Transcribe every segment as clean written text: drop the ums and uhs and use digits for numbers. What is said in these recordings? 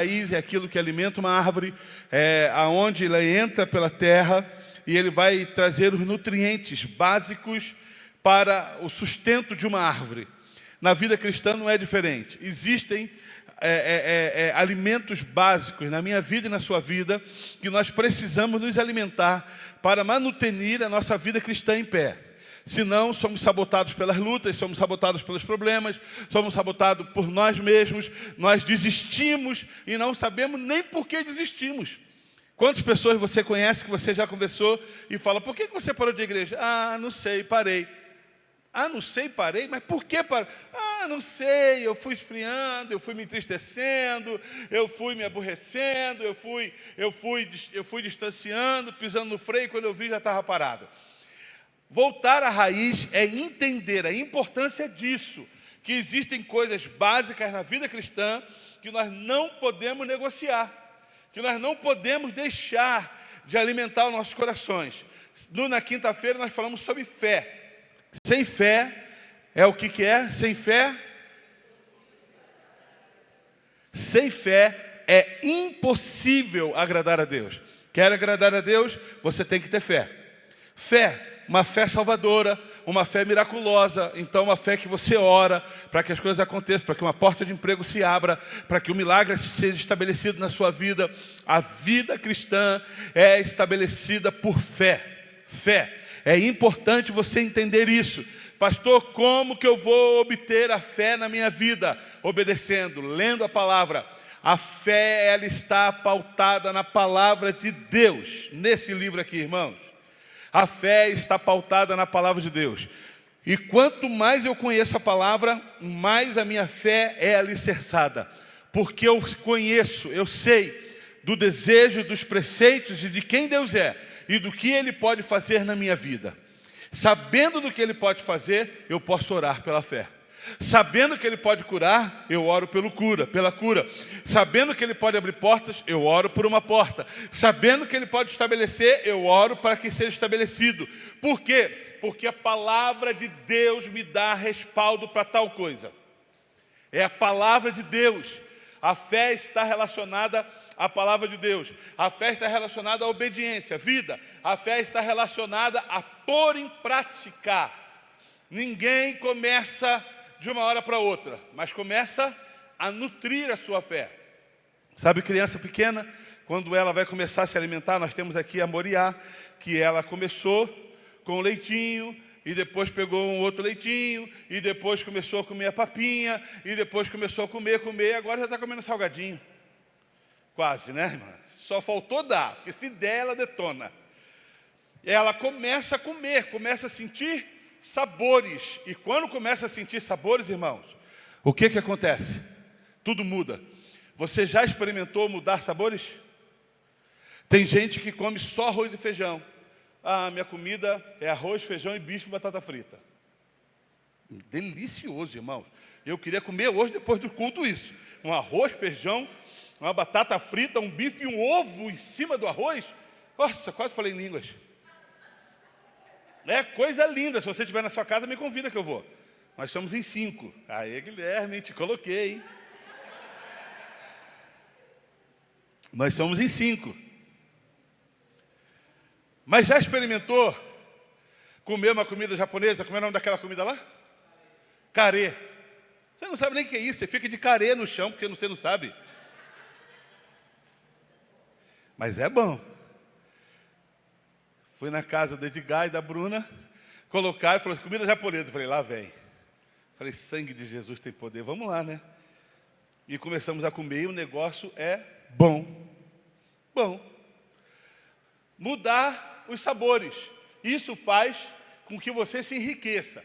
raiz é aquilo que alimenta uma árvore, aonde ela entra pela terra e ele vai trazer os nutrientes básicos para o sustento de uma árvore. Na vida cristã não é diferente. Existem alimentos básicos na minha vida e na sua vida que nós precisamos nos alimentar para manutenir a nossa vida cristã em pé. Senão, somos sabotados pelas lutas, somos sabotados pelos problemas, somos sabotados por nós mesmos, nós desistimos e não sabemos nem por que desistimos. Quantas pessoas você conhece que você já conversou e fala, por que você parou de igreja? Ah, não sei, parei. Ah, não sei, parei, mas por que parei? Ah, não sei, eu fui esfriando, eu fui me entristecendo, eu fui me aborrecendo, eu fui distanciando, pisando no freio, quando eu vi já estava parado. Voltar à raiz é entender a importância disso, que existem coisas básicas na vida cristã que nós não podemos negociar, que nós não podemos deixar de alimentar os nossos corações. Na quinta-feira nós falamos sobre fé. Sem fé é o que é? Sem fé? Sem fé é impossível agradar a Deus. Quer agradar a Deus? Você tem que ter fé. Fé. Uma fé salvadora, uma fé miraculosa, então uma fé que você ora para que as coisas aconteçam, para que uma porta de emprego se abra, para que o milagre seja estabelecido na sua vida. A vida cristã é estabelecida por fé. Fé. É importante você entender isso. Pastor, como que eu vou obter a fé na minha vida? Obedecendo, lendo a palavra. A fé, ela está pautada na palavra de Deus, nesse livro aqui, irmãos. A fé está pautada na palavra de Deus. E quanto mais eu conheço a palavra, mais a minha fé é alicerçada. Porque eu conheço, eu sei do desejo, dos preceitos e de quem Deus é e do que Ele pode fazer na minha vida. Sabendo do que Ele pode fazer, eu posso orar pela fé. Sabendo que Ele pode curar, eu oro pela cura. Sabendo que Ele pode abrir portas, eu oro por uma porta. Sabendo que Ele pode estabelecer, eu oro para que seja estabelecido. Por quê? Porque a palavra de Deus me dá respaldo para tal coisa. É a palavra de Deus. A fé está relacionada à palavra de Deus. A fé está relacionada à obediência, vida. A fé está relacionada a pôr em prática. Ninguém começa de uma hora para outra, mas começa a nutrir a sua fé. Sabe, criança pequena, quando ela vai começar a se alimentar, nós temos aqui a Moriá, que ela começou com leitinho, e depois pegou um outro leitinho, e depois começou a comer a papinha, e depois começou a comer, e agora já está comendo salgadinho. Quase, né, irmã? Só faltou dar, porque se der, ela detona. Ela começa a comer, começa a sentir sabores. E quando começa a sentir sabores, irmãos, o que acontece? Tudo muda. Você já experimentou mudar sabores? Tem gente que come só arroz e feijão. Ah, minha comida é arroz, feijão e bife e batata frita. Delicioso, irmãos. Eu queria comer hoje, depois do culto, isso. Um arroz, feijão, uma batata frita, um bife e um ovo em cima do arroz. Nossa, quase falei em línguas. É coisa linda. Se você estiver na sua casa, me convida que eu vou. Nós estamos em 5. Aí, Guilherme, te coloquei, hein? Nós somos em 5. Mas já experimentou comer uma comida japonesa? Como é o nome daquela comida lá? Carê. Você não sabe nem o que é isso. Você fica de carê no chão, porque você não sabe. Mas é bom. Fui na casa do Edgar e da Bruna, colocaram e falaram, comida japonesa. Eu falei, lá vem. Falei, sangue de Jesus tem poder, vamos lá, né? E começamos a comer e o negócio é bom. Bom. Mudar os sabores. Isso faz com que você se enriqueça.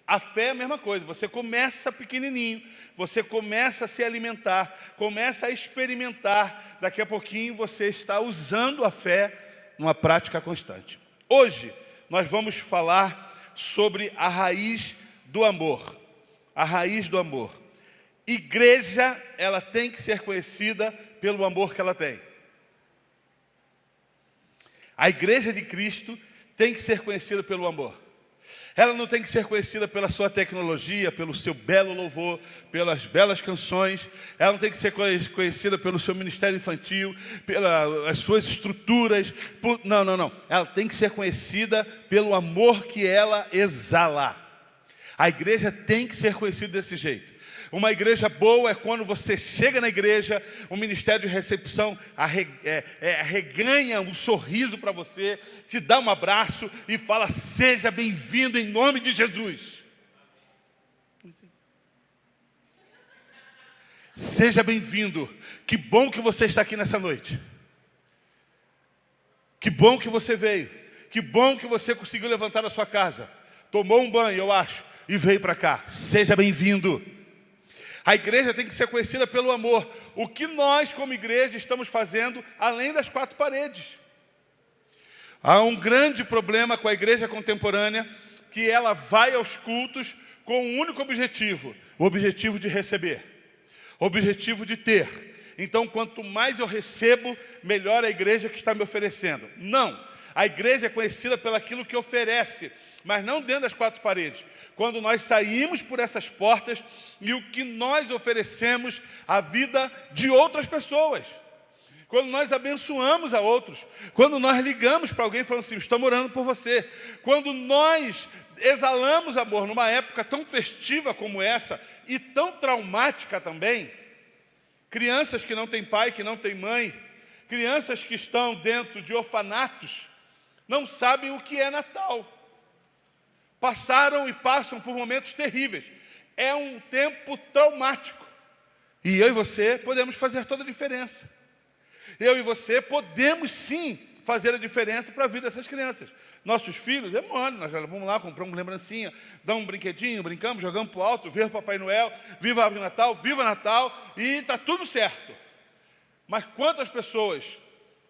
A fé é a mesma coisa, você começa pequenininho, você começa a se alimentar, começa a experimentar. Daqui a pouquinho você está usando a fé numa prática constante. Hoje, nós vamos falar sobre a raiz do amor. A raiz do amor. Igreja, ela tem que ser conhecida pelo amor que ela tem. A igreja de Cristo tem que ser conhecida pelo amor. Ela não tem que ser conhecida pela sua tecnologia, pelo seu belo louvor, pelas belas canções. Ela não tem que ser conhecida pelo seu ministério infantil, pelas suas estruturas. Não. Ela tem que ser conhecida pelo amor que ela exala. A igreja tem que ser conhecida desse jeito. Uma igreja boa é quando você chega na igreja, o ministério de recepção arreganha um sorriso para você, te dá um abraço e fala: seja bem-vindo em nome de Jesus. Seja bem-vindo. Que bom que você está aqui nessa noite. Que bom que você veio. Que bom que você conseguiu levantar da sua casa. Tomou um banho, eu acho, e veio para cá. Seja bem-vindo. A igreja tem que ser conhecida pelo amor. O que nós, como igreja, estamos fazendo além das quatro paredes? Há um grande problema com a igreja contemporânea, que ela vai aos cultos com um único objetivo: o objetivo de receber, o objetivo de ter. Então, quanto mais eu recebo, melhor a igreja que está me oferecendo. Não, a igreja é conhecida pelaquilo que oferece, mas não dentro das quatro paredes. Quando nós saímos por essas portas e o que nós oferecemos à vida de outras pessoas. Quando nós abençoamos a outros. Quando nós ligamos para alguém falando assim: estamos orando por você. Quando nós exalamos amor numa época tão festiva como essa e tão traumática também. Crianças que não têm pai, que não têm mãe. Crianças que estão dentro de orfanatos não sabem o que é Natal. Passaram e passam por momentos terríveis. É um tempo traumático. E eu e você podemos fazer toda a diferença. Eu e você podemos sim fazer a diferença para a vida dessas crianças. Nossos filhos, é mole, nós já vamos lá, compramos lembrancinha, damos um brinquedinho, brincamos, jogamos para o alto, viva Papai Noel, viva a Árvore de Natal, viva Natal, e está tudo certo. Mas quantas pessoas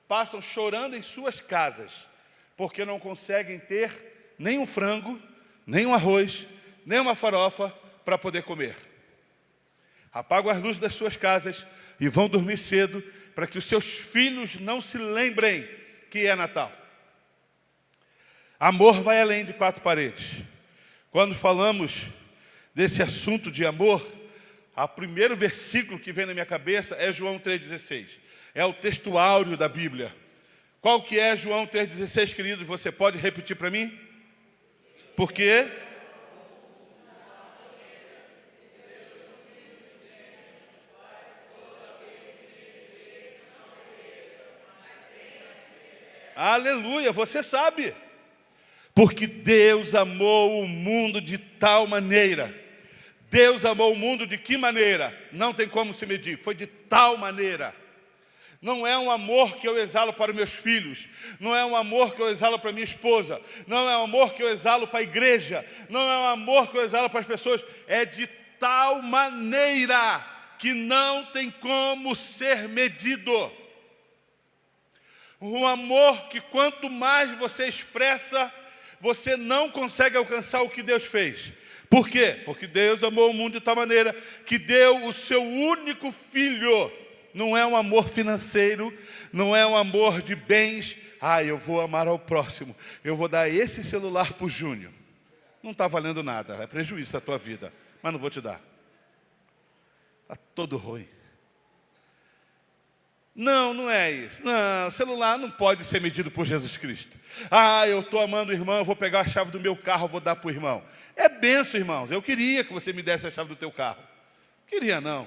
passam chorando em suas casas porque não conseguem ter nem um frango, nem um arroz, nem uma farofa para poder comer? Apagam as luzes das suas casas e vão dormir cedo para que os seus filhos não se lembrem que é Natal. Amor vai além de quatro paredes. Quando falamos desse assunto de amor, o primeiro versículo que vem na minha cabeça é João 3,16. É o texto áureo da Bíblia. Qual que é João 3,16, queridos? Você pode repetir para mim? Por quê? Aleluia, você sabe. Porque Deus amou o mundo de tal maneira. Deus amou o mundo de que maneira? Não tem como se medir, foi de tal maneira. Não é um amor que eu exalo para os meus filhos. Não é um amor que eu exalo para minha esposa. Não é um amor que eu exalo para a igreja. Não é um amor que eu exalo para as pessoas. É de tal maneira que não tem como ser medido. Um amor que quanto mais você expressa, você não consegue alcançar o que Deus fez. Por quê? Porque Deus amou o mundo de tal maneira que deu o seu único filho. Não é um amor financeiro, não é um amor de bens. Eu vou amar ao próximo, eu vou dar esse celular para o Júnior. Não está valendo nada, é prejuízo da tua vida, mas não vou te dar. Está todo ruim. Não, não é isso. Não, o celular não pode ser medido por Jesus Cristo. Eu estou amando o irmão, eu vou pegar a chave do meu carro, eu vou dar para o irmão. É benção, irmãos. Eu queria que você me desse a chave do teu carro. Queria não.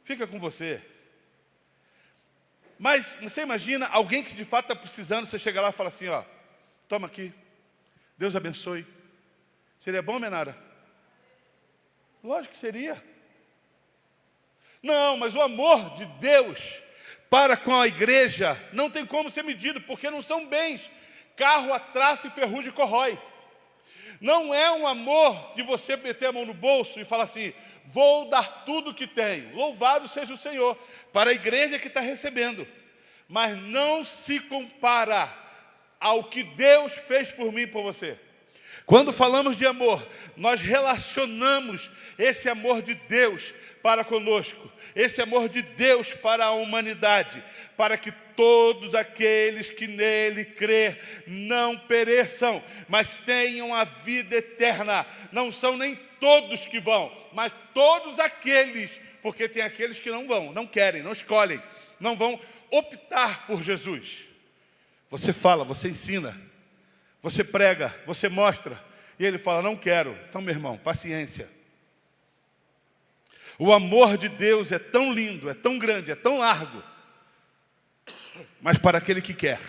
Fica com você. Mas você imagina alguém que de fato está precisando, você chega lá e fala assim, toma aqui, Deus abençoe. Seria bom, Menara? Lógico que seria. Não, mas o amor de Deus para com a igreja não tem como ser medido, porque não são bens. Carro a traça e ferrugem corrói. Não é um amor de você meter a mão no bolso e falar assim, vou dar tudo que tenho. Louvado seja o Senhor, para a igreja que está recebendo. Mas não se compara ao que Deus fez por mim e por você. Quando falamos de amor, nós relacionamos esse amor de Deus para conosco, esse amor de Deus para a humanidade, para que todos aqueles que nele crê não pereçam, mas tenham a vida eterna. Não são nem todos que vão, mas todos aqueles, porque tem aqueles que não vão, não querem, não escolhem, não vão optar por Jesus. Você fala, você ensina, você prega, você mostra, e ele fala, não quero. Então, meu irmão, paciência. O amor de Deus é tão lindo, é tão grande, é tão largo, mas para aquele que quer,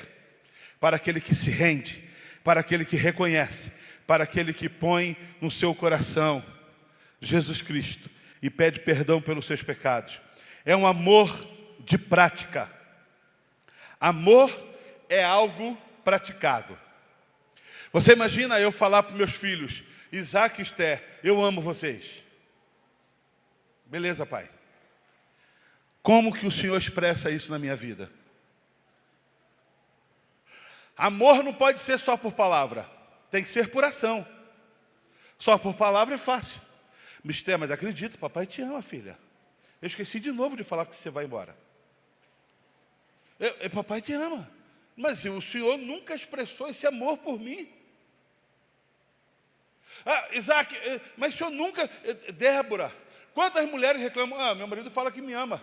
para aquele que se rende, para aquele que reconhece, para aquele que põe no seu coração Jesus Cristo e pede perdão pelos seus pecados. É um amor de prática. Amor é algo praticado. Você imagina eu falar para os meus filhos, Isaac e Esther, eu amo vocês. Beleza, pai. Como que o Senhor expressa isso na minha vida? Amor não pode ser só por palavra, tem que ser por ação. Só por palavra é fácil. Esther, mas acredita, papai te ama, filha. Eu esqueci de novo de falar que você vai embora. Papai te ama. Mas o Senhor nunca expressou esse amor por mim. Isaac, mas o Senhor nunca... Débora, quantas mulheres reclamam? Meu marido fala que me ama,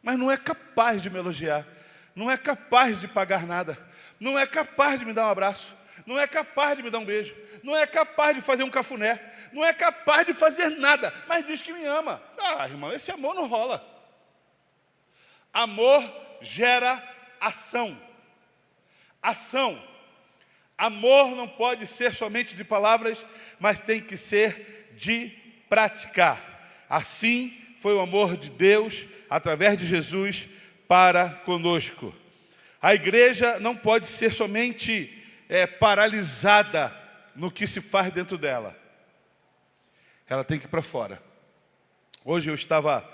mas não é capaz de me elogiar, não é capaz de pagar nada, não é capaz de me dar um abraço, não é capaz de me dar um beijo, não é capaz de fazer um cafuné, não é capaz de fazer nada, mas diz que me ama. Irmão, esse amor não rola. Amor gera ação. Ação. Amor não pode ser somente de palavras, mas tem que ser de praticar. Assim foi o amor de Deus, através de Jesus, para conosco. A igreja não pode ser somente paralisada no que se faz dentro dela. Ela tem que ir para fora. Hoje eu estava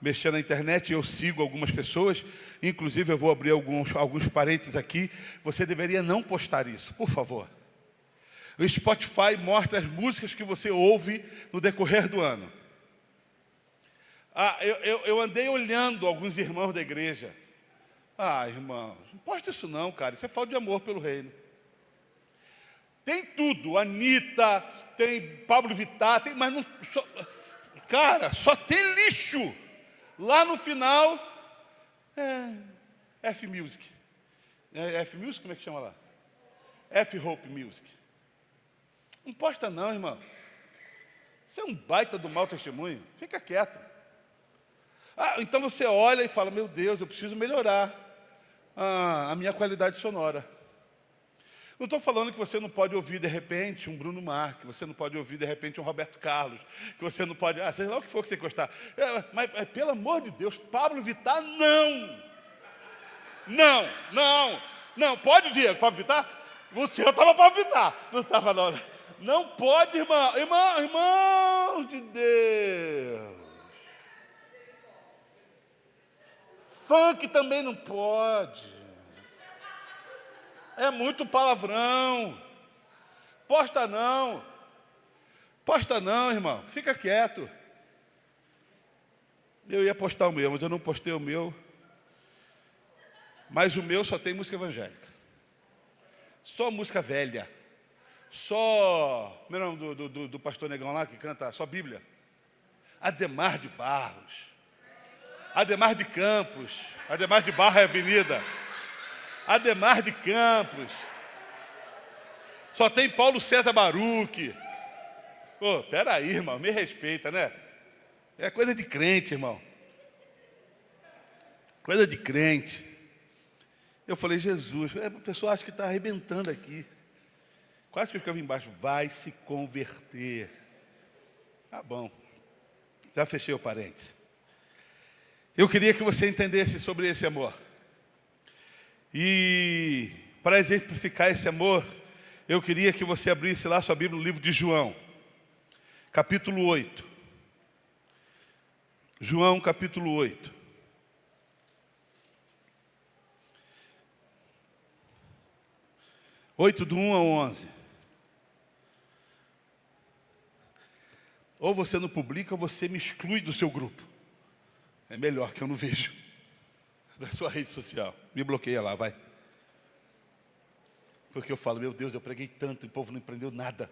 mexendo na internet e eu sigo algumas pessoas, inclusive eu vou abrir alguns parênteses aqui. Você deveria não postar isso, por favor. O Spotify mostra as músicas que você ouve no decorrer do ano. Eu andei olhando alguns irmãos da igreja. Irmãos, não posta isso não, cara, isso é falta de amor pelo reino. Tem tudo, Anitta, tem Pablo Vittar, tem, mas não, só tem lixo. Lá no final, F-Music. F-Music, como é que chama lá? F-Hope Music. Não posta não, irmão. Você é um baita do mau testemunho. Fica quieto. Então você olha e fala, meu Deus, eu preciso melhorar a minha qualidade sonora. Não estou falando que você não pode ouvir de repente um Bruno Mars, que você não pode ouvir de repente um Roberto Carlos, que você não pode, seja lá o que for que você gostar. Mas pelo amor de Deus, Pablo Vittar, não. Não, pode, Diego, Pablo Vittar? Você estava Pablo Vittar, não estava não. Não pode, irmãos de Deus. Funk também não pode. É muito palavrão. Posta não, irmão. Fica quieto. Eu ia postar o meu, mas eu não postei o meu. Mas o meu só tem música evangélica. Só música velha. Só... Como é o nome do pastor negão lá que canta só Bíblia? Ademar de Barros. Ademar de Campos. Ademar de Barra é avenida. Ademar de Campos. Só tem Paulo César Baruch. Peraí, irmão, me respeita, né? É coisa de crente, irmão. Coisa de crente. Eu falei, Jesus, a pessoa acha que está arrebentando aqui. Quase que eu escrevi embaixo, vai se converter. Tá bom. Já fechei o parênteses. Eu queria que você entendesse sobre esse amor. E para exemplificar esse amor, eu queria que você abrisse lá sua Bíblia no livro de João, capítulo 8. João, capítulo 8. Do 1 ao 11. ou você não publica, ou você me exclui do seu grupo. É melhor que eu não vejo da sua rede social. Me bloqueia lá, vai. Porque eu falo, meu Deus, eu preguei tanto e o povo não aprendeu nada.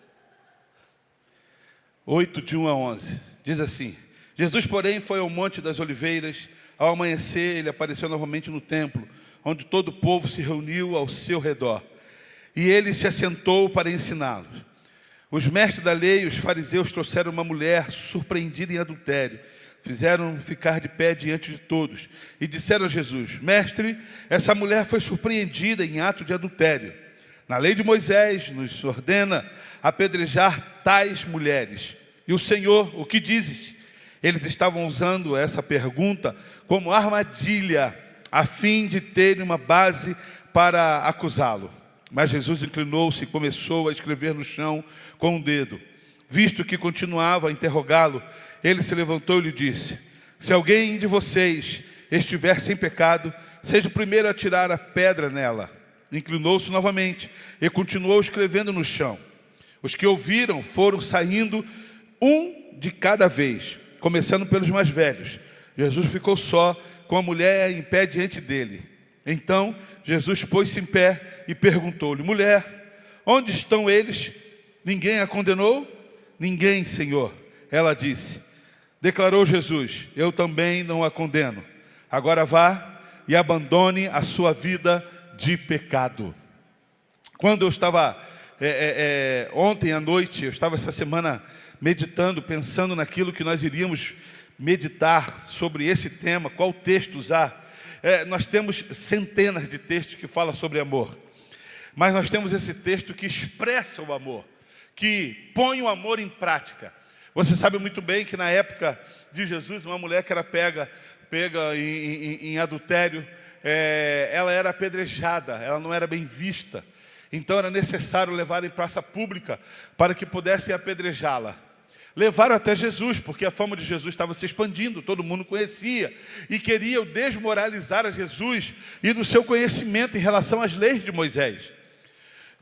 8, de 1 a 11. Diz assim: Jesus, porém, foi ao Monte das Oliveiras. Ao amanhecer, ele apareceu novamente no templo, onde todo o povo se reuniu ao seu redor. E ele se assentou para ensiná-los. Os mestres da lei e os fariseus trouxeram uma mulher surpreendida em adultério. Fizeram ficar de pé diante de todos. E disseram a Jesus: Mestre, essa mulher foi surpreendida em ato de adultério. Na lei de Moisés nos ordena apedrejar tais mulheres. E o Senhor, o que dizes? Eles estavam usando essa pergunta como armadilha, a fim de terem uma base para acusá-lo. Mas Jesus inclinou-se e começou a escrever no chão com o dedo. Visto que continuava a interrogá-lo, ele se levantou e lhe disse: Se alguém de vocês estiver sem pecado, seja o primeiro a tirar a pedra nela. Inclinou-se novamente e continuou escrevendo no chão. Os que ouviram foram saindo, um de cada vez, começando pelos mais velhos. Jesus ficou só, com a mulher em pé diante dele. Então Jesus pôs-se em pé e perguntou-lhe: Mulher, onde estão eles? Ninguém a condenou? Ninguém, Senhor. Ela disse. Declarou Jesus: Eu também não a condeno. Agora vá e abandone a sua vida de pecado. Quando eu estava ontem à noite, eu estava essa semana meditando, pensando naquilo que nós iríamos meditar sobre esse tema, qual texto usar. Nós temos centenas de textos que falam sobre amor, mas nós temos esse texto que expressa o amor, que põe o amor em prática. Você sabe muito bem que na época de Jesus, uma mulher que era pega em adultério, ela era apedrejada, ela não era bem vista. Então era necessário levar em praça pública para que pudessem apedrejá-la. Levaram até Jesus, porque a fama de Jesus estava se expandindo, todo mundo conhecia, e queriam desmoralizar a Jesus e do seu conhecimento em relação às leis de Moisés.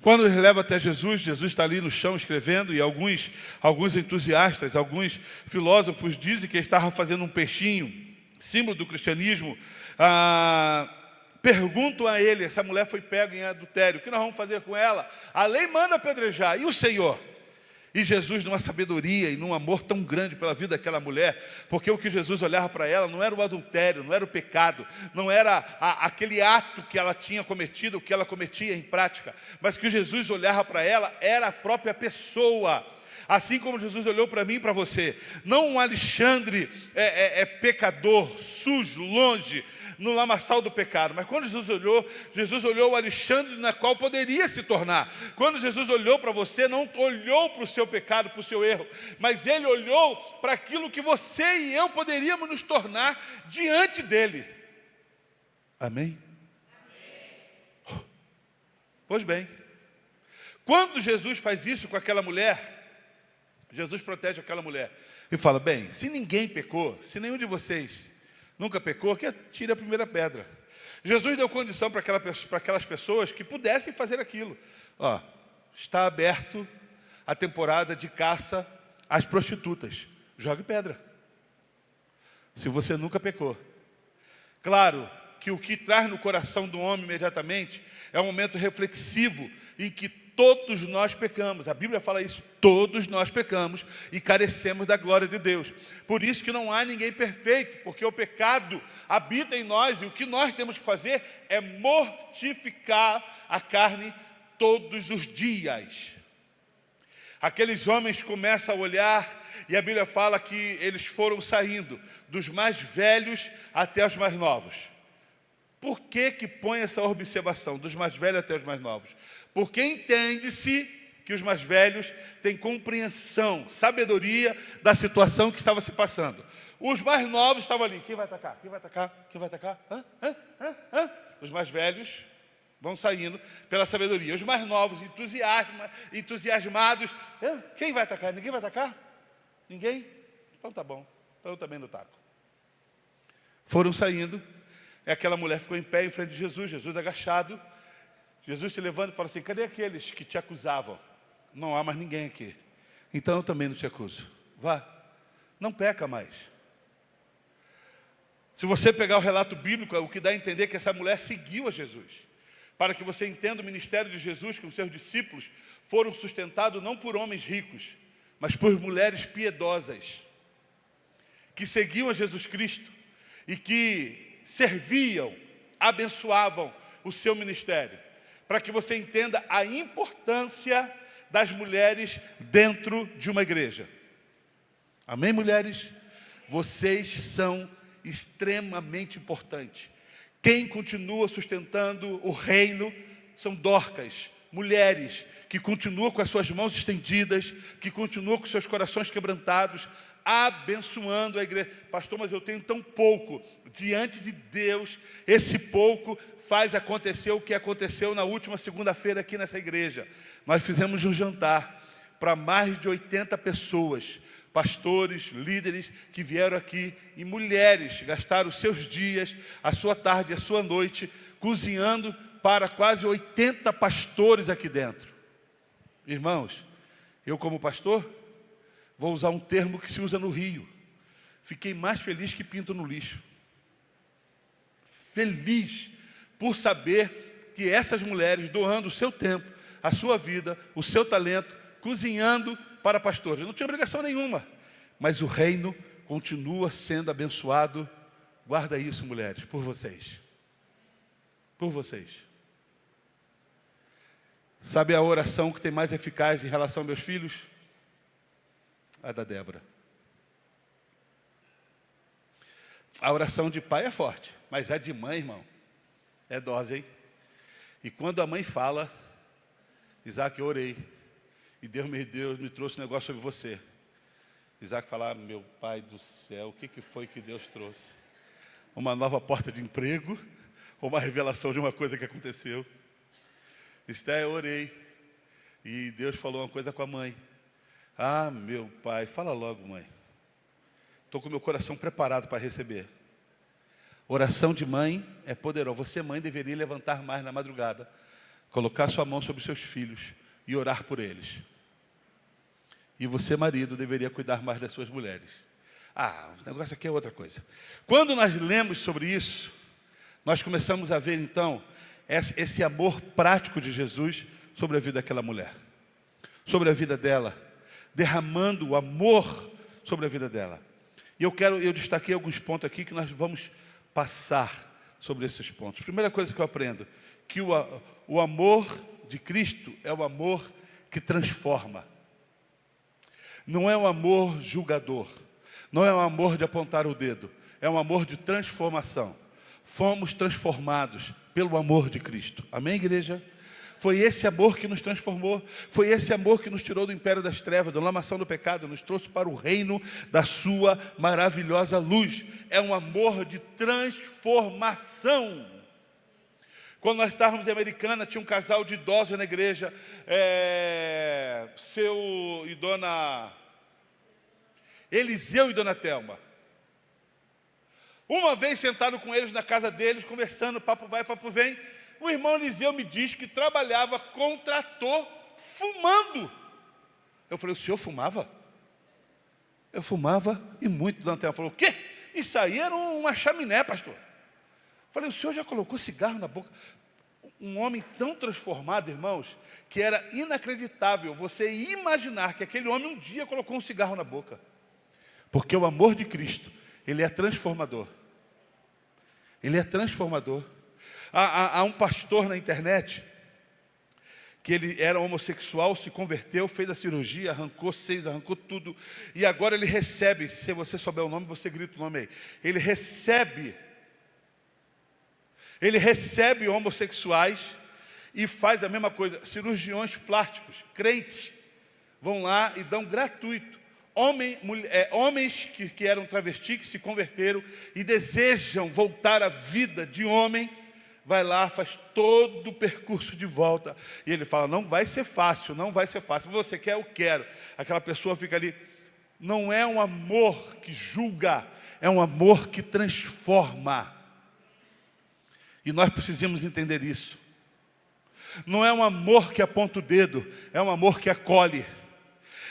Quando eles levam até Jesus, Jesus está ali no chão escrevendo, e alguns entusiastas, alguns filósofos dizem que ele estava fazendo um peixinho, símbolo do cristianismo. Perguntam a ele: essa mulher foi pega em adultério, o que nós vamos fazer com ela? A lei manda apedrejar, e o Senhor? E Jesus, numa sabedoria e num amor tão grande pela vida daquela mulher, porque o que Jesus olhava para ela não era o adultério, não era o pecado, não era aquele ato que ela tinha cometido, o que ela cometia em prática, mas que Jesus olhava para ela era a própria pessoa. Assim como Jesus olhou para mim e para você, não um Alexandre pecador, sujo, longe, no lamaçal do pecado. Mas quando Jesus olhou o Alexandre na qual poderia se tornar. Quando Jesus olhou para você, não olhou para o seu pecado, para o seu erro, mas ele olhou para aquilo que você e eu poderíamos nos tornar diante dele. Amém? Amém. Pois bem, quando Jesus faz isso com aquela mulher, Jesus protege aquela mulher e fala: bem, se ninguém pecou, se nenhum de vocês nunca pecou, que tire a primeira pedra. Jesus deu condição para aquelas pessoas que pudessem fazer aquilo. Está aberto a temporada de caça às prostitutas. Jogue pedra. Se você nunca pecou. Claro que o que traz no coração do homem imediatamente é um momento reflexivo em que todos nós pecamos. A Bíblia fala isso. Todos nós pecamos e carecemos da glória de Deus. Por isso que não há ninguém perfeito, porque o pecado habita em nós, e o que nós temos que fazer é mortificar a carne todos os dias. Aqueles homens começam a olhar, e a Bíblia fala que eles foram saindo dos mais velhos até os mais novos. Por que põe essa observação, dos mais velhos até os mais novos? Porque entende-se que os mais velhos têm compreensão, sabedoria da situação que estava se passando. Os mais novos estavam ali: quem vai atacar? Quem vai atacar? Quem vai atacar? Os mais velhos vão saindo pela sabedoria. Os mais novos, entusiasmados: quem vai atacar? Ninguém vai atacar? Ninguém? Então tá bom, então eu também não taco. Foram saindo, e aquela mulher ficou em pé em frente de Jesus, Jesus agachado. Jesus se levanta e fala assim: cadê aqueles que te acusavam? Não há mais ninguém aqui. Então eu também não te acuso. Vá não peca mais. Se você pegar o relato bíblico, o que dá a entender é que essa mulher seguiu a Jesus. Para que você entenda o ministério de Jesus, que os seus discípulos foram sustentados não por homens ricos, mas por mulheres piedosas, que seguiam a Jesus Cristo e que serviam, abençoavam o seu ministério. Para que você entenda a importância das mulheres dentro de uma igreja. Amém, mulheres? Vocês são extremamente importantes. Quem continua sustentando o reino são Dorcas, mulheres que continuam com as suas mãos estendidas, que continuam com seus corações quebrantados, abençoando a igreja. Pastor, mas eu tenho tão pouco. Diante de Deus, esse pouco faz acontecer o que aconteceu na última segunda-feira aqui nessa igreja. Nós fizemos um jantar para mais de 80 pessoas, pastores, líderes que vieram aqui, e mulheres gastaram os seus dias, a sua tarde, a sua noite, cozinhando para quase 80 pastores aqui dentro. Irmãos, eu como pastor, vou usar um termo que se usa no Rio. Fiquei mais feliz que pinto no lixo. Feliz por saber que essas mulheres doando o seu tempo, a sua vida, o seu talento, cozinhando para pastores. Eu não tinha obrigação nenhuma, mas o reino continua sendo abençoado. Guarda isso, mulheres, por vocês. Por vocês. Sabe a oração que tem mais eficaz em relação aos meus filhos? A da Débora. A oração de pai é forte, mas a de mãe, irmão, é dose, hein? E quando a mãe fala, Isaac, eu orei, e Deus me trouxe um negócio sobre você. Isaac fala, meu pai do céu, o que foi que Deus trouxe? Uma nova porta de emprego, ou uma revelação de uma coisa que aconteceu? Esté, eu orei, e Deus falou uma coisa com a mãe. Ah, meu pai, fala logo, mãe. Estou com meu coração preparado para receber. Oração de mãe é poderosa. Você, mãe, deveria levantar mais na madrugada, colocar sua mão sobre seus filhos e orar por eles. E você, marido, deveria cuidar mais das suas mulheres. Ah, o negócio aqui é outra coisa. Quando nós lemos sobre isso, nós começamos a ver, então, esse amor prático de Jesus sobre a vida daquela mulher. Sobre a vida dela. Derramando o amor sobre a vida dela. E eu destaquei alguns pontos aqui que nós vamos passar sobre esses pontos. Primeira coisa que eu aprendo, que o amor de Cristo é o amor que transforma. Não é um amor julgador, não é um amor de apontar o dedo, é um amor de transformação. Fomos transformados pelo amor de Cristo. Amém, igreja? Foi esse amor que nos transformou, foi esse amor que nos tirou do império das trevas, da lamação do pecado, nos trouxe para o reino da sua maravilhosa luz. É um amor de transformação. Quando nós estávamos em Americana, tinha um casal de idosos na igreja, seu e dona Eliseu e dona Thelma. Uma vez sentaram com eles na casa deles, conversando, papo vai, papo vem. O irmão Eliseu me disse que trabalhava com trator fumando. Eu falei, o senhor fumava? Eu fumava e muito. Dona Thelma falou, o quê? Isso aí era uma chaminé, pastor. Eu falei, o senhor já colocou cigarro na boca? Um homem tão transformado, irmãos, que era inacreditável você imaginar que aquele homem um dia colocou um cigarro na boca. Porque o amor de Cristo, ele é transformador. Ele é transformador. Há um pastor na internet que ele era homossexual, se converteu, fez a cirurgia, arrancou tudo, e agora ele recebe, se você souber o nome, você grita o nome aí. Ele recebe homossexuais e faz a mesma coisa. Cirurgiões plásticos, crentes, vão lá e dão gratuito. Homens que eram travestis, que se converteram e desejam voltar à vida de homem, vai lá, faz todo o percurso de volta. E ele fala, não vai ser fácil, não vai ser fácil. Você quer, eu quero. Aquela pessoa fica ali. Não é um amor que julga, é um amor que transforma. E nós precisamos entender isso. Não é um amor que aponta o dedo, é um amor que acolhe.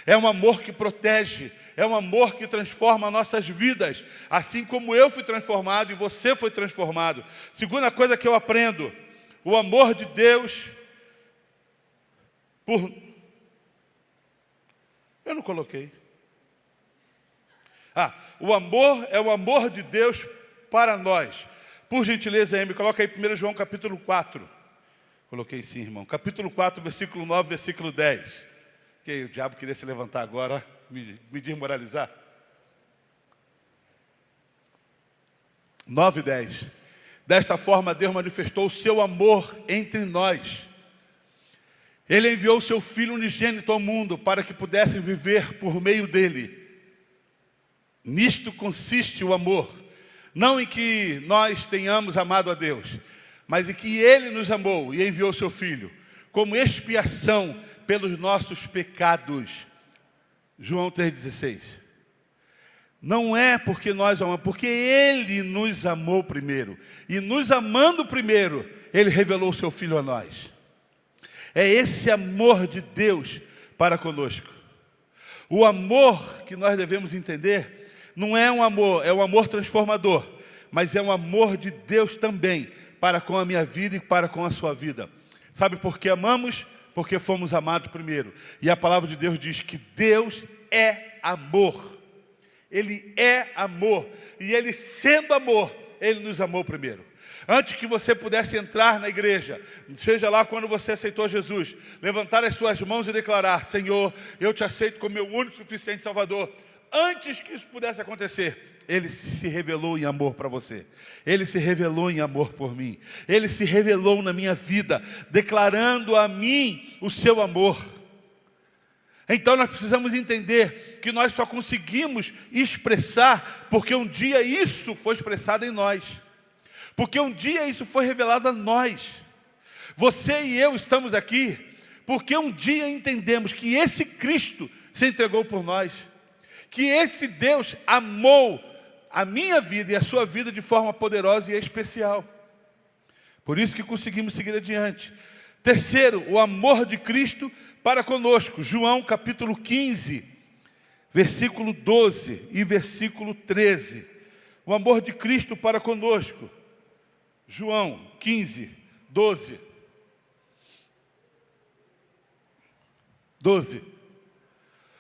É um amor que protege, é um amor que transforma nossas vidas, assim como eu fui transformado e você foi transformado. Segunda coisa que eu aprendo, o amor de Deus por... Eu não coloquei. O amor é o amor de Deus para nós. Por gentileza, Amy, coloca aí 1 João capítulo 4. Coloquei sim, irmão. Capítulo 4, versículo 9, versículo 10. Que o diabo queria se levantar agora, me desmoralizar. 9 e 10. Desta forma, Deus manifestou o seu amor entre nós. Ele enviou o seu Filho unigênito ao mundo para que pudessem viver por meio dele. Nisto consiste o amor. Não em que nós tenhamos amado a Deus, mas em que Ele nos amou e enviou o seu Filho como expiação pelos nossos pecados. João 3,16. Não é porque nós amamos, porque Ele nos amou primeiro. E nos amando primeiro, Ele revelou o seu Filho a nós. É esse amor de Deus para conosco. O amor que nós devemos entender não é um amor, é um amor transformador, mas é um amor de Deus também para com a minha vida e para com a sua vida. Sabe por que amamos? Porque fomos amados primeiro. E a palavra de Deus diz que Deus é amor. Ele é amor. E Ele sendo amor, Ele nos amou primeiro. Antes que você pudesse entrar na igreja, seja lá quando você aceitou Jesus, levantar as suas mãos e declarar: Senhor, eu te aceito como meu único e suficiente Salvador. Antes que isso pudesse acontecer, Ele se revelou em amor para você. Ele se revelou em amor por mim. Ele se revelou na minha vida, declarando a mim o seu amor. Então nós precisamos entender que nós só conseguimos expressar porque um dia isso foi expressado em nós. Porque um dia isso foi revelado a nós. Você e eu estamos aqui porque um dia entendemos que esse Cristo se entregou por nós. Que esse Deus amou a minha vida e a sua vida de forma poderosa e especial. Por isso que conseguimos seguir adiante. Terceiro, o amor de Cristo para conosco. João capítulo 15, versículo 12 e versículo 13. O amor de Cristo para conosco. João 15, 12. 12.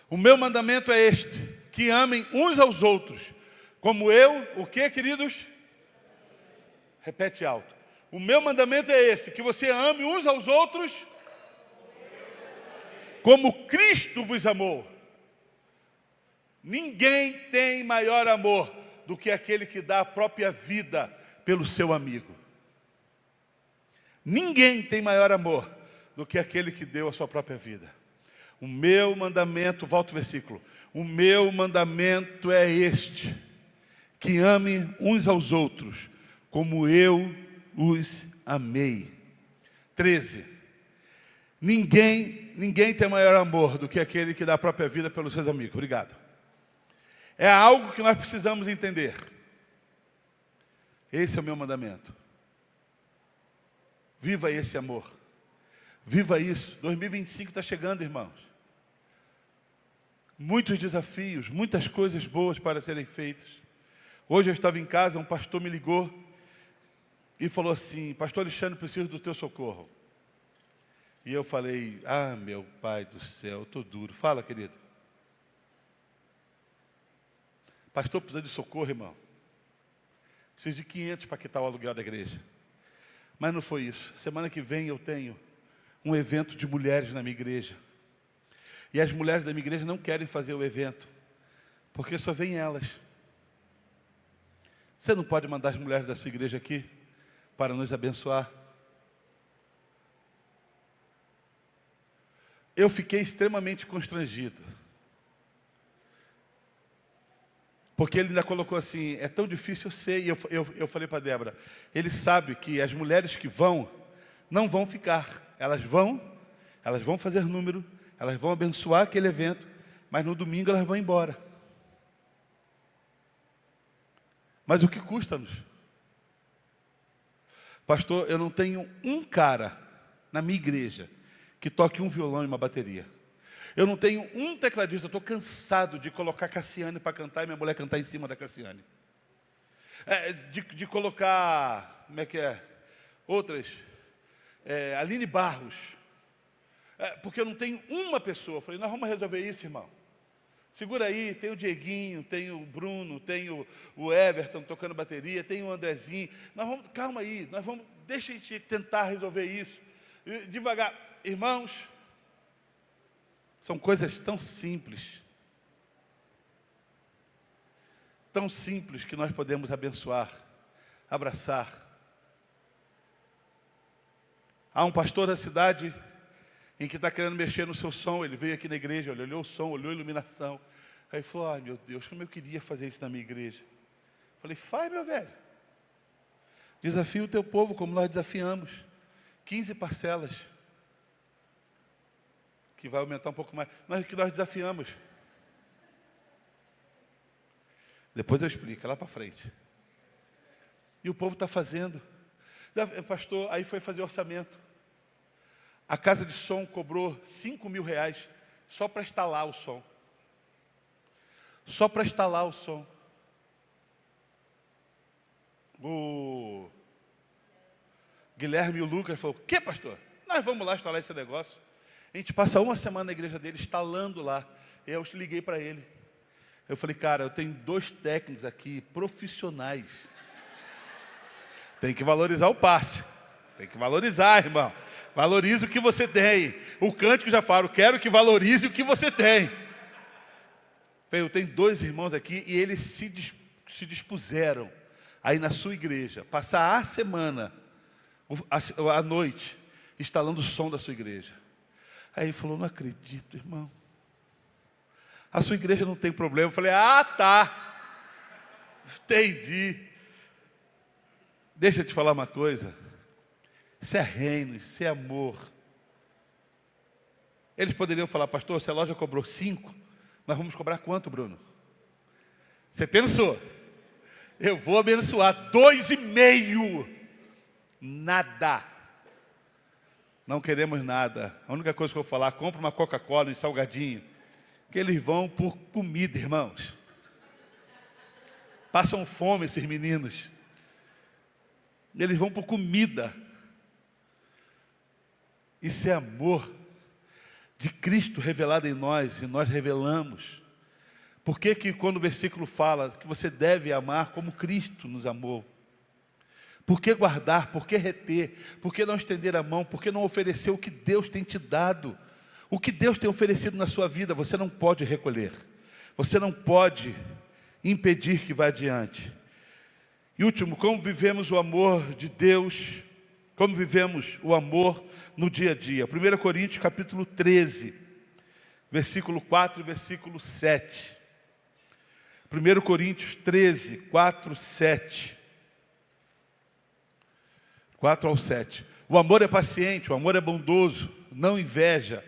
O meu mandamento é este: que amem uns aos outros, como eu, o que, queridos? Repete alto. O meu mandamento é esse, que você ame uns aos outros, como Cristo vos amou. Ninguém tem maior amor do que aquele que dá a própria vida pelo seu amigo. Ninguém tem maior amor do que aquele que deu a sua própria vida. O meu mandamento, volta o versículo. O meu mandamento é este: que ame uns aos outros, como eu os amei. 13. Ninguém tem maior amor do que aquele que dá a própria vida pelos seus amigos. Obrigado. É algo que nós precisamos entender. Esse é o meu mandamento. Viva esse amor. Viva isso. 2025 está chegando, irmãos. Muitos desafios, muitas coisas boas para serem feitas. Hoje eu estava em casa, um pastor me ligou e falou assim: Pastor Alexandre, preciso do teu socorro. E eu falei: meu pai do céu, eu estou duro. Fala, querido. Pastor, precisa de socorro, irmão. Preciso de 500 para quitar o aluguel da igreja. Mas não foi isso. Semana que vem eu tenho um evento de mulheres na minha igreja. E as mulheres da minha igreja não querem fazer o evento, porque só vêm elas. Você não pode mandar as mulheres da sua igreja aqui para nos abençoar? Eu fiquei extremamente constrangido. Porque ele ainda colocou assim: é tão difícil, eu sei. E eu falei para a Débora: ele sabe que as mulheres que vão, não vão ficar. Elas vão fazer número, elas vão abençoar aquele evento, mas no domingo elas vão embora. Mas o que custa-nos? Pastor, eu não tenho um cara na minha igreja que toque um violão e uma bateria. Eu não tenho um tecladista, eu estou cansado de colocar Cassiane para cantar e minha mulher cantar em cima da Cassiane. De colocar, como é que é? Outras, Aline Barros. Porque eu não tenho uma pessoa. Eu falei, nós vamos resolver isso, irmão. Segura aí, tem o Dieguinho, tem o Bruno, tem o Everton tocando bateria, tem o Andrezinho. Calma aí, deixa a gente tentar resolver isso. Devagar. Irmãos, são coisas tão simples que nós podemos abençoar, abraçar. Há um pastor da cidade em que está querendo mexer no seu som. Ele veio aqui na igreja, ele olhou o som, olhou a iluminação. Aí falou, ai meu Deus, como eu queria fazer isso na minha igreja. Falei, faz, meu velho. Desafia o teu povo como nós desafiamos. 15 parcelas. Que vai aumentar um pouco mais. Que nós desafiamos. Depois eu explico, lá para frente. E o povo está fazendo. Pastor, aí foi fazer orçamento. A casa de som cobrou R$5.000 só para instalar o som. Só para instalar o som. O Guilherme e o Lucas falaram, o que, pastor? Nós vamos lá instalar esse negócio. A gente passa uma semana na igreja dele, instalando lá. Eu liguei para ele. Eu falei, cara, eu tenho 2 técnicos aqui, profissionais. Tem que valorizar o passe. Tem que valorizar, irmão. Valorize o que você tem. O cântico já fala, quero que valorize o que você tem. Eu tenho 2 irmãos aqui e eles se dispuseram aí na sua igreja, passar a semana, a noite, instalando o som da sua igreja. Aí ele falou, não acredito, irmão. A sua igreja não tem problema. Eu falei, tá. Entendi. Deixa eu te falar uma coisa. Isso é reino, isso é amor. Eles poderiam falar, pastor, se a loja cobrou 5, nós vamos cobrar quanto, Bruno? Você pensou? Eu vou abençoar 2,5. Nada. Não queremos nada. A única coisa que eu vou falar, compra uma Coca-Cola, um salgadinho. Que eles vão por comida, irmãos. Passam fome esses meninos. Eles vão por comida. Isso é amor de Cristo revelado em nós, e nós revelamos. Por que quando o versículo fala que você deve amar como Cristo nos amou? Por que guardar? Por que reter? Por que não estender a mão? Por que não oferecer o que Deus tem te dado? O que Deus tem oferecido na sua vida, você não pode recolher. Você não pode impedir que vá adiante. E último, como vivemos o amor de Deus, como vivemos o amor no dia a dia. 1 Coríntios capítulo 13, versículo 4 e versículo 7. 1 Coríntios 13, 4, 7. 4 ao 7. O amor é paciente, o amor é bondoso, não inveja,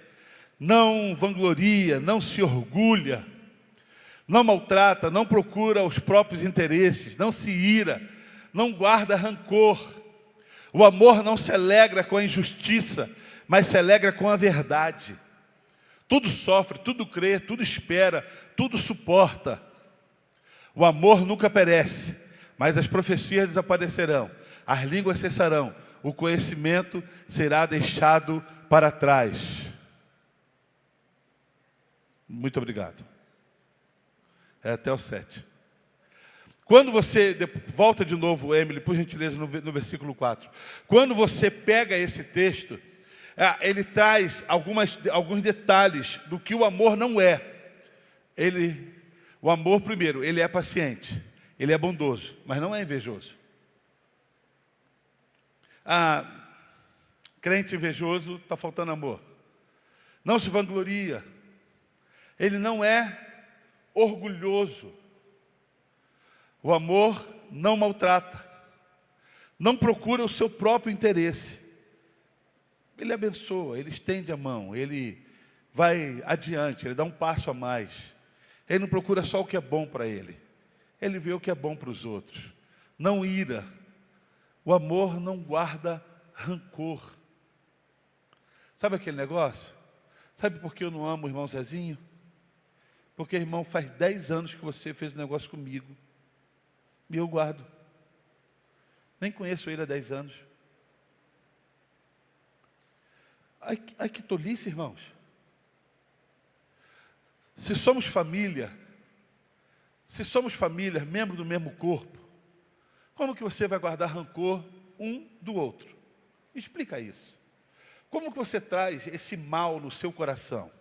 não vangloria, não se orgulha, não maltrata, não procura os próprios interesses, não se ira, não guarda rancor. O amor não se alegra com a injustiça, mas se alegra com a verdade. Tudo sofre, tudo crê, tudo espera, tudo suporta. O amor nunca perece, mas as profecias desaparecerão, as línguas cessarão, o conhecimento será deixado para trás. Muito obrigado. Até o 7. Quando você, volta de novo, Emily, por gentileza, no versículo 4. Quando você pega esse texto, ele traz alguns detalhes do que o amor não é. O amor, primeiro, ele é paciente, ele é bondoso, mas não é invejoso. Crente invejoso, está faltando amor. Não se vangloria. Ele não é orgulhoso. O amor não maltrata. Não procura o seu próprio interesse. Ele abençoa, ele estende a mão, ele vai adiante, ele dá um passo a mais. Ele não procura só o que é bom para ele. Ele vê o que é bom para os outros. Não ira. O amor não guarda rancor. Sabe aquele negócio? Sabe por que eu não amo o irmão Zezinho? Porque, irmão, faz 10 anos que você fez um negócio comigo. E eu guardo. Nem conheço ele há 10 anos. Ai, que tolice, irmãos. Se somos família, membro do mesmo corpo, como que você vai guardar rancor um do outro? Me explica isso. Como que você traz esse mal no seu coração?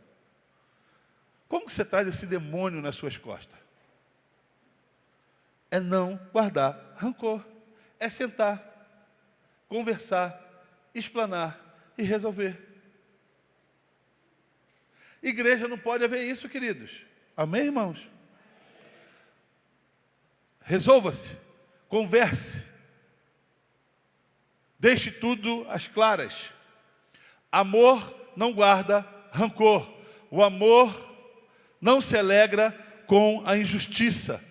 Como que você traz esse demônio nas suas costas? É não guardar rancor. É sentar, conversar, explanar e resolver. Igreja não pode haver isso, queridos. Amém, irmãos? Resolva-se, converse, deixe tudo às claras. Amor não guarda rancor. O amor não se alegra com a injustiça,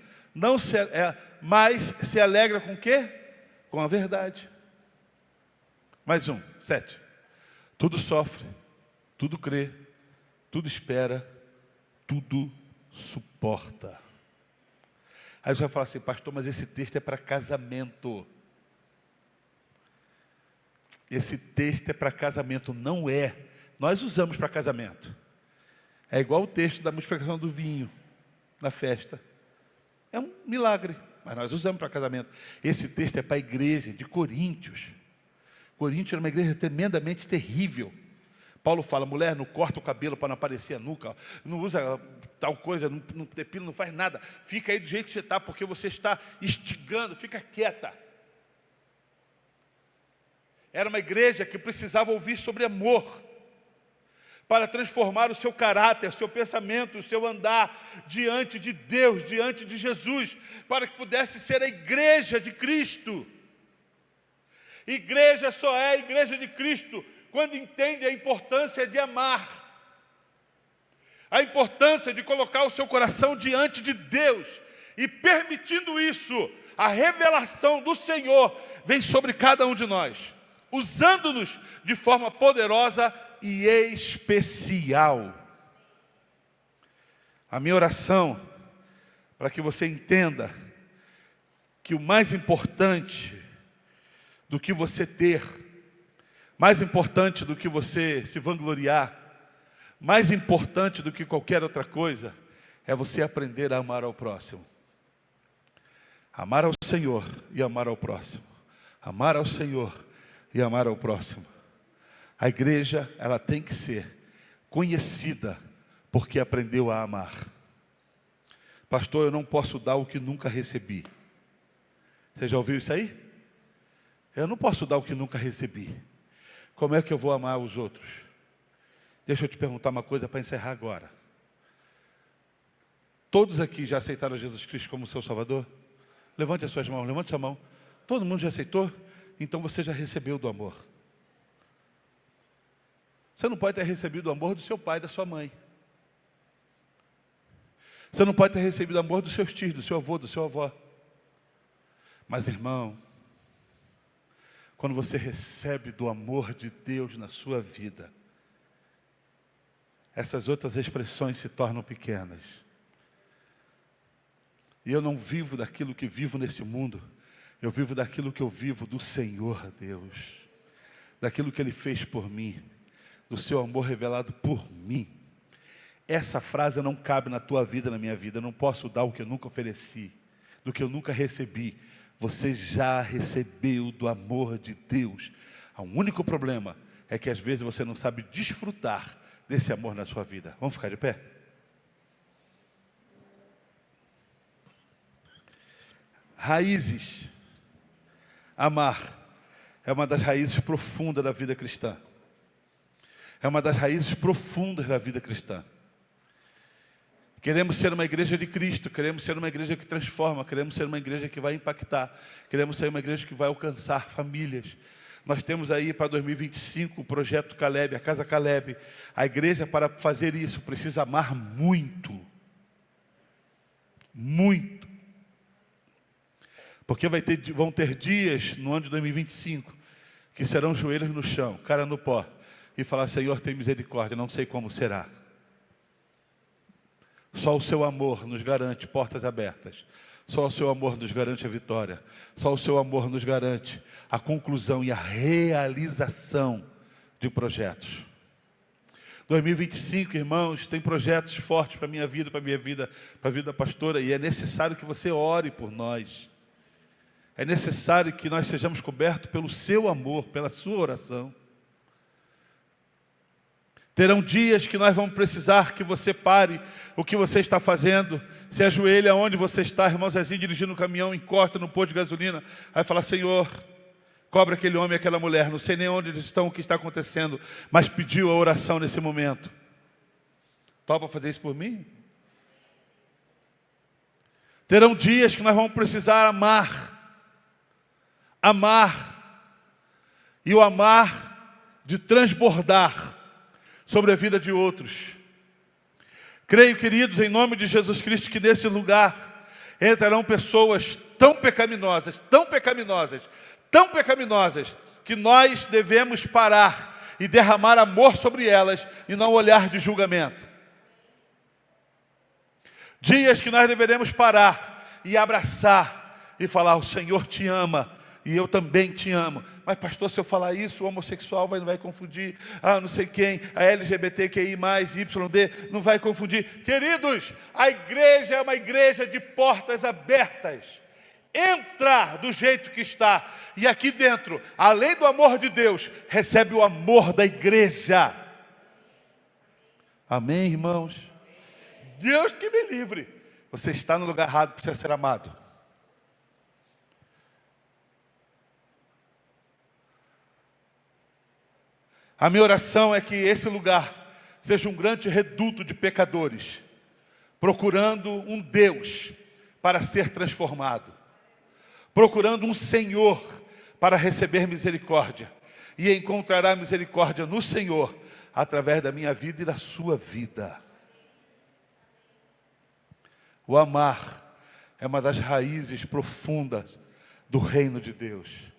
mas se alegra com o quê? Com a verdade. Mais 7. Tudo sofre, tudo crê, tudo espera, tudo suporta. Aí você vai falar assim, pastor, mas esse texto é para casamento. Esse texto é para casamento, não é. Nós usamos para casamento. É igual o texto da multiplicação do vinho na festa. É um milagre, mas nós usamos para casamento. Esse texto é para a igreja de Coríntios. Coríntios era uma igreja tremendamente terrível. Paulo fala, mulher, não corta o cabelo para não aparecer a nuca, não usa tal coisa, não depila, não faz nada. Fica aí do jeito que você está, porque você está instigando, fica quieta. Era uma igreja que precisava ouvir sobre amor, para transformar o seu caráter, o seu pensamento, o seu andar diante de Deus, diante de Jesus, para que pudesse ser a igreja de Cristo. Igreja só é a igreja de Cristo quando entende a importância de amar, a importância de colocar o seu coração diante de Deus, e permitindo isso, a revelação do Senhor vem sobre cada um de nós, usando-nos de forma poderosa e especial. A minha oração, para que você entenda que o mais importante do que você ter, mais importante do que você se vangloriar, mais importante do que qualquer outra coisa, é você aprender a amar ao próximo. Amar ao Senhor e amar ao próximo. Amar ao Senhor e amar ao próximo. A igreja, ela tem que ser conhecida porque aprendeu a amar. Pastor, eu não posso dar o que nunca recebi. Você já ouviu isso aí? Eu não posso dar o que nunca recebi. Como é que eu vou amar os outros? Deixa eu te perguntar uma coisa para encerrar agora. Todos aqui já aceitaram Jesus Cristo como seu Salvador? Levante as suas mãos, levante sua mão. Todo mundo já aceitou? Então você já recebeu do amor. Você não pode ter recebido o amor do seu pai, da sua mãe. Você não pode ter recebido o amor dos seus tios, do seu avô, do seu avó. Mas, irmão, quando você recebe do amor de Deus na sua vida, essas outras expressões se tornam pequenas. E eu não vivo daquilo que vivo nesse mundo, eu vivo daquilo que eu vivo do Senhor Deus, daquilo que Ele fez por mim, do seu amor revelado por mim. Essa frase não cabe na tua vida, na minha vida. Eu não posso dar o que eu nunca ofereci, do que eu nunca recebi. Você já recebeu do amor de Deus. O único problema é que às vezes você não sabe desfrutar desse amor na sua vida. Vamos ficar de pé? Raízes. Amar é uma das raízes profundas da vida cristã. É uma das raízes profundas da vida cristã. Queremos ser uma igreja de Cristo, queremos ser uma igreja que transforma, queremos ser uma igreja que vai impactar, queremos ser uma igreja que vai alcançar famílias. Nós temos aí para 2025 o projeto Caleb, a Casa Caleb. A igreja, para fazer isso, precisa amar muito. Muito. Porque vão ter dias no ano de 2025 que serão joelhos no chão, cara no pó, e falar: Senhor, tem misericórdia, não sei como será. Só o seu amor nos garante portas abertas. Só o seu amor nos garante a vitória. Só o seu amor nos garante a conclusão e a realização de projetos. 2025, irmãos, tem projetos fortes para a minha vida, para a vida da pastora, e é necessário que você ore por nós. É necessário que nós sejamos cobertos pelo seu amor, pela sua oração. Terão dias que nós vamos precisar que você pare o que você está fazendo, se ajoelhe aonde você está, irmão Zezinho dirigindo o caminhão, encosta no posto de gasolina, aí fala: Senhor, cobre aquele homem e aquela mulher, não sei nem onde eles estão, o que está acontecendo, mas pediu a oração nesse momento. Topa fazer isso por mim? Terão dias que nós vamos precisar amar, e o amar de transbordar sobre a vida de outros. Creio, queridos, em nome de Jesus Cristo, que nesse lugar entrarão pessoas tão pecaminosas, que nós devemos parar e derramar amor sobre elas e não olhar de julgamento. Dias que nós deveremos parar e abraçar e falar: o Senhor te ama e eu também te amo. Mas pastor, se eu falar isso, o homossexual vai confundir, não sei quem, a LGBTQI+, YD, não vai confundir. Queridos, a igreja é uma igreja de portas abertas. Entra do jeito que está. E aqui dentro, além do amor de Deus, recebe o amor da igreja. Amém, irmãos? Deus que me livre. Você está no lugar errado, precisa ser amado. A minha oração é que esse lugar seja um grande reduto de pecadores, procurando um Deus para ser transformado, procurando um Senhor para receber misericórdia, e encontrará misericórdia no Senhor, através da minha vida e da sua vida. O amar é uma das raízes profundas do reino de Deus,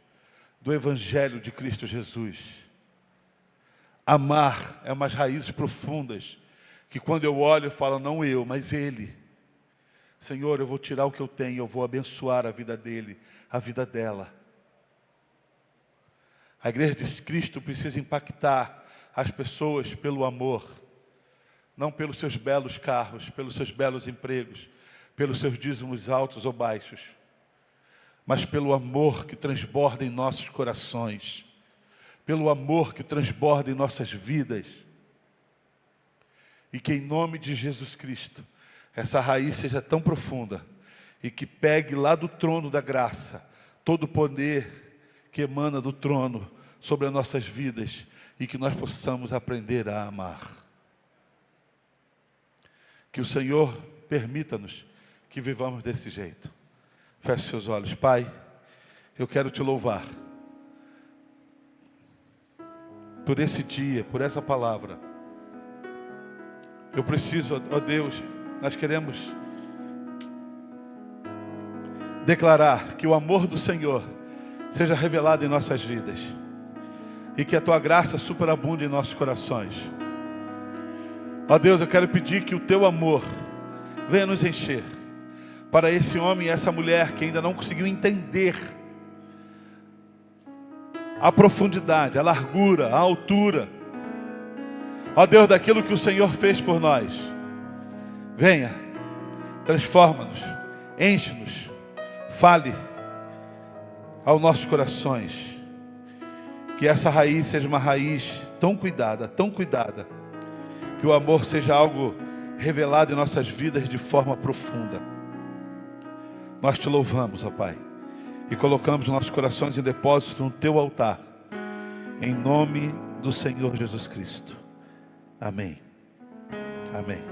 do Evangelho de Cristo Jesus. Amar é umas raízes profundas, que quando eu olho eu falo: não eu, mas Ele. Senhor, eu vou tirar o que eu tenho, eu vou abençoar a vida dele, a vida dela. A igreja de Cristo precisa impactar as pessoas pelo amor, não pelos seus belos carros, pelos seus belos empregos, pelos seus dízimos altos ou baixos, mas pelo amor que transborda em nossos corações, pelo amor que transborda em nossas vidas. E que em nome de Jesus Cristo, essa raiz seja tão profunda e que pegue lá do trono da graça todo o poder que emana do trono sobre as nossas vidas e que nós possamos aprender a amar. Que o Senhor permita-nos que vivamos desse jeito. Feche seus olhos. Pai, eu quero te louvar por esse dia, por essa palavra. Eu preciso, ó Deus, nós queremos declarar que o amor do Senhor seja revelado em nossas vidas e que a Tua graça superabunde em nossos corações. Ó Deus, eu quero pedir que o Teu amor venha nos encher para esse homem e essa mulher que ainda não conseguiu entender a profundidade, a largura, a altura, ó Deus, daquilo que o Senhor fez por nós. Venha, transforma-nos, enche-nos, fale aos nossos corações. Que essa raiz seja uma raiz tão cuidada, que o amor seja algo revelado em nossas vidas de forma profunda. Nós te louvamos, ó Pai, e colocamos nossos corações em depósito no Teu altar, em nome do Senhor Jesus Cristo. Amém. Amém.